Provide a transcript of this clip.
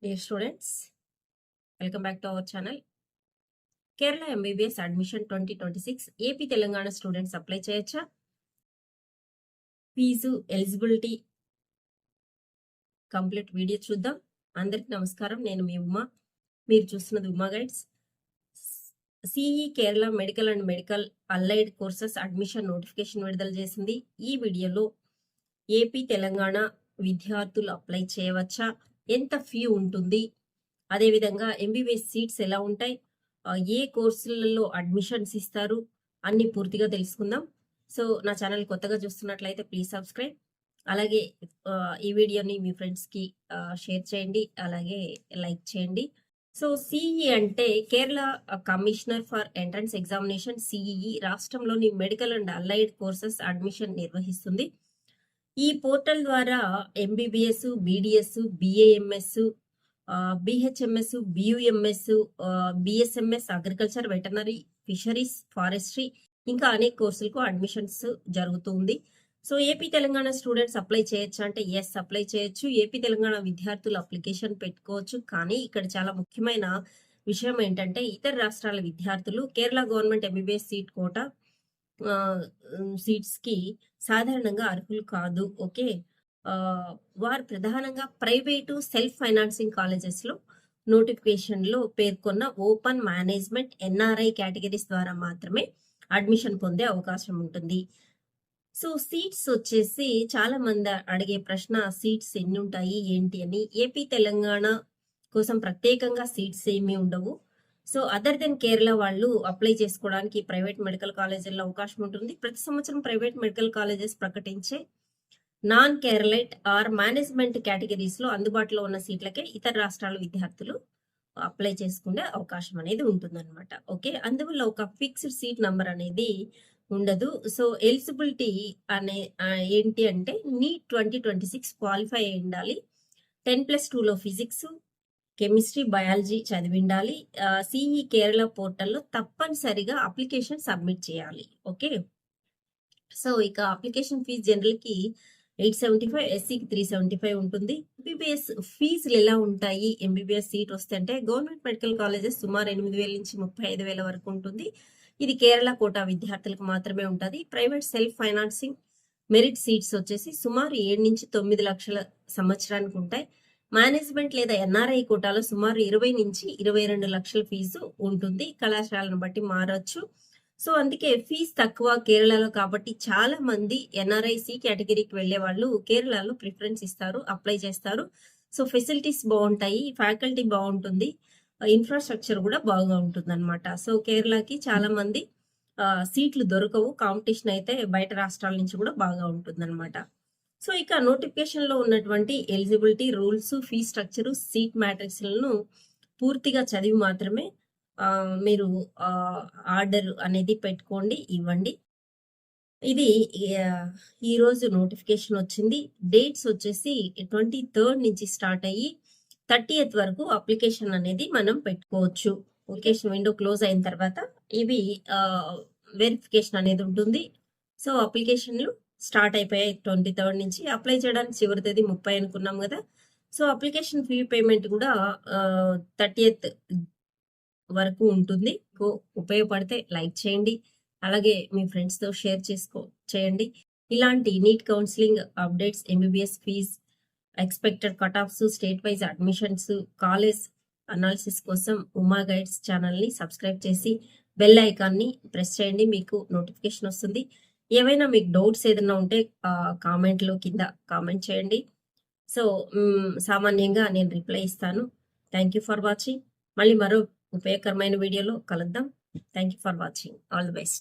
Dear students, welcome back to our channel. Kerala MBBS admission 2026 AP Telangana students apply చేయొచ్చా? Fee eligibility complete video చూద్దాం. అందరికి నమస్కారం, నేను మీ ఉమా. మీరు చూస్తున్నది Uma guides. CE Kerala medical and medical allied courses admission notification విడుదల చేసింది. ఈ వీడియోలో ఏపీ తెలంగాణ విద్యార్థులు అప్లై చేయవచ్చా, ఎంత ఫీ ఉంటుంది, అదేవిధంగా ఎంబీబీఎస్ సీట్స్ ఎలా ఉంటాయి, ఏ కోర్సులలో అడ్మిషన్స్ ఇస్తారు, అన్ని పూర్తిగా తెలుసుకుందాం. సో నా ఛానల్ కొత్తగా చూస్తున్నట్లయితే ప్లీజ్ సబ్స్క్రైబ్. అలాగే ఈ వీడియోని మీ ఫ్రెండ్స్కి షేర్ చేయండి, అలాగే లైక్ చేయండి. సో సిఈ అంటే Kerala commissioner for entrance examination. CEE రాష్ట్రంలోని medical and allied courses admission నిర్వహిస్తుంది. ఈ పోర్టల్ ద్వారా MBBS, BDS, BAMS, BHMS, BUMS, BSMS, agriculture, veterinary, fisheries, forestry, ఇంకా అనేక కోర్సులకు అడ్మిషన్స్ జరుగుతుంది. So AP Telangana students apply చేయొచ్చు అంటే ఎస్, అప్లై చేయొచ్చు. ఏపీ తెలంగాణ విద్యార్థులు అప్లికేషన్ పెట్టుకోవచ్చు. కానీ ఇక్కడ చాలా ముఖ్యమైన విషయం ఏంటంటే, ఇతర రాష్ట్రాల విద్యార్థులు Kerala government MBBS seat quota seats కి సాధారణంగా అర్హులు కాదు. ఓకే, వారు ప్రధానంగా ప్రైవేటు సెల్ఫ్ ఫైనాన్సింగ్ కాలేజెస్ లో నోటిఫికేషన్ లో పేర్కొన్న ఓపెన్ మేనేజ్మెంట్ ఎన్ఆర్ఐ కేటగిరీస్ ద్వారా మాత్రమే అడ్మిషన్ పొందే అవకాశం ఉంటుంది. సో సీట్స్ వచ్చేసి చాలా మంది అడిగే ప్రశ్న, సీట్స్ ఎన్ని ఉంటాయి ఏంటి అని. ఏపీ తెలంగాణ కోసం ప్రత్యేకంగా సీట్స్ ఏమీ ఉండవు. సో అదర్ దెన్ కేరళ వాళ్ళు అప్లై చేసుకోవడానికి ప్రైవేట్ మెడికల్ కాలేజీల్లో అవకాశం ఉంటుంది. ప్రతి సంవత్సరం ప్రైవేట్ మెడికల్ కాలేజెస్ ప్రకటించే non Keralite or management categories లో అందుబాటులో ఉన్న సీట్లకే ఇతర రాష్ట్రాల విద్యార్థులు అప్లై చేసుకునే అవకాశం అనేది ఉంటుందన్నమాట. ఓకే, అందువల్ల ఒక ఫిక్స్డ్ సీట్ నంబర్ అనేది ఉండదు. సో ఎలిజిబిలిటీ అనే ఏంటి అంటే, నీట్ 2026 క్వాలిఫై అయి ఉండాలి. 10+2లో ఫిజిక్స్, కెమిస్ట్రీ, బయాలజీ చదివి ఉండాలి. సిఈ కేరళ పోర్టల్లో తప్పనిసరిగా అప్లికేషన్ సబ్మిట్ చేయాలి. ఓకే, సో ఇక అప్లికేషన్ ఫీజు జనరల్కి 875, ఎస్సీకి 375 ఉంటుంది. ఎంబీబీఎస్ ఫీజులు ఎలా ఉంటాయి? ఎంబీబీఎస్ సీట్ వస్తే అంటే, గవర్నమెంట్ మెడికల్ కాలేజెస్ సుమారు 8,000 నుంచి 35,000 వరకు ఉంటుంది. ఇది కేరళ కోటా విద్యార్థులకు మాత్రమే ఉంటుంది. Private self financing merit seats వచ్చేసి సుమారు 7 నుంచి 9 లక్షల సంవత్సరానికి ఉంటాయి. మేనేజ్మెంట్ లేదా ఎన్ఆర్ఐ కోటాలో సుమారు 20 నుంచి 22 లక్షల ఫీజు ఉంటుంది. కళాశాలను బట్టి మారచ్చు. సో అందుకే ఫీజు తక్కువ కేరళలో కాబట్టి చాలా మంది ఎన్ఆర్ఐసి కేటగిరీకి వెళ్లే వాళ్ళు కేరళలో ప్రిఫరెన్స్ ఇస్తారు, అప్లై చేస్తారు. సో ఫెసిలిటీస్ బాగుంటాయి, ఫ్యాకల్టీ బాగుంటుంది, ఇన్ఫ్రాస్ట్రక్చర్ కూడా బాగా ఉంటుంది అనమాట. సో కేరళకి చాలా మంది సీట్లు దొరకవు. కాంపిటీషన్ అయితే బయట రాష్ట్రాల నుంచి కూడా బాగా ఉంటుంది అనమాట. సో ఇక నోటిఫికేషన్ లో ఉన్నటువంటి eligibility rules, fee structure, seat మ్యాట్రిక్స్లను పూర్తిగా చదివి మాత్రమే మీరు ఆర్డర్ అనేది పెట్టుకోండి, ఇవ్వండి. ఇది ఈ రోజు నోటిఫికేషన్ వచ్చింది. డేట్స్ వచ్చేసి 23rd నుంచి స్టార్ట్ అయ్యి 30th వరకు అప్లికేషన్ అనేది మనం పెట్టుకోవచ్చు. అప్లికేషన్ విండో క్లోజ్ అయిన తర్వాత ఇవి వెరిఫికేషన్ అనేది ఉంటుంది. సో అప్లికేషన్లు స్టార్ట్ అయిపోయాయి 23rd నుంచి. అప్లై చేయడానికి చివరి తేదీ 30 అనుకున్నాం కదా. సో అప్లికేషన్ ఫీ పేమెంట్ కూడా 30th వరకు ఉంటుంది. ఉపయోగపడితే లైక్ చేయండి, అలాగే మీ ఫ్రెండ్స్తో షేర్ చేయండి. ఇలాంటి NEET counselling updates, MBBS fees, expected cut offs, state wise admissions, college analysis కోసం ఉమా గైడ్స్ ఛానల్ని సబ్స్క్రైబ్ చేసి బెల్ ఐకాన్ని ప్రెస్ చేయండి, మీకు నోటిఫికేషన్ వస్తుంది. ఏవైనా మీకు డౌట్స్ ఏదైనా ఉంటే కామెంట్లో కింద కామెంట్ చేయండి. సో సామాన్యంగా నేను రిప్లై ఇస్తాను. Thank you for watching. మళ్ళీ మరో ఉపయోగకరమైన వీడియోలో కలుద్దాం. Thank you for watching. All the best.